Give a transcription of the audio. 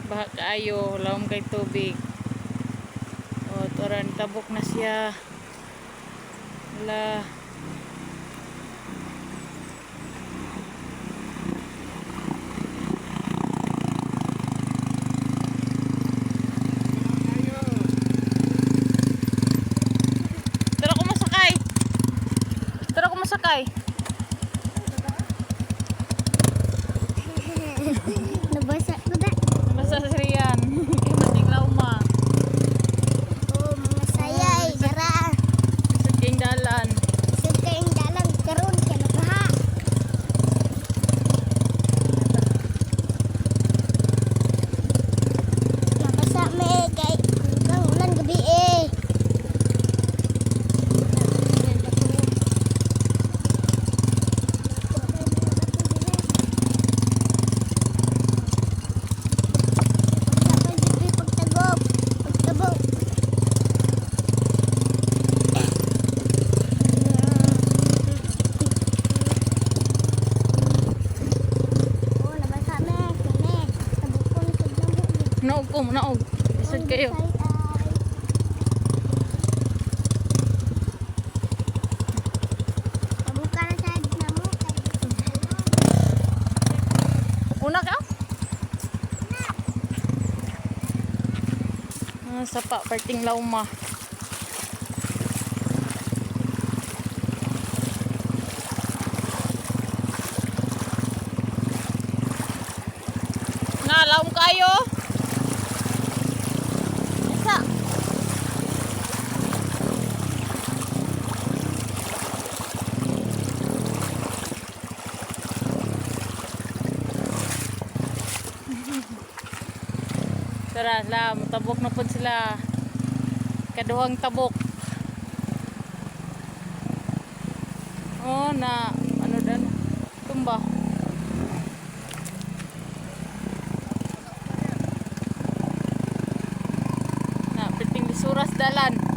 Baha kaayo, lawom kay tubig. O, turan tabok na siya. Wala. Tara ko masakay. Tara ko masakay. Nabasa ko na. Basta sa Rian. Kaya mating lauma. Oh, mga sayay. Dara. Sa king dalan. Isod kayong dalang karon kay nabaha. Nabasa me kay nang ulan gabi eh. Dapat dito pagtagop. Pagtabog. Oh, nabasa me. Kini. Tabukon sa damo. Naog ko, naog. Isod kayo. Tabuka na sa damo. Una ka? Sapa, parting lauma. Na, laum kayo. Isa. Tara, lam, tabok na po sila. Kaduhang tabok. Oh, na, ano dan? Tumba. Na, piting lisuras dalan.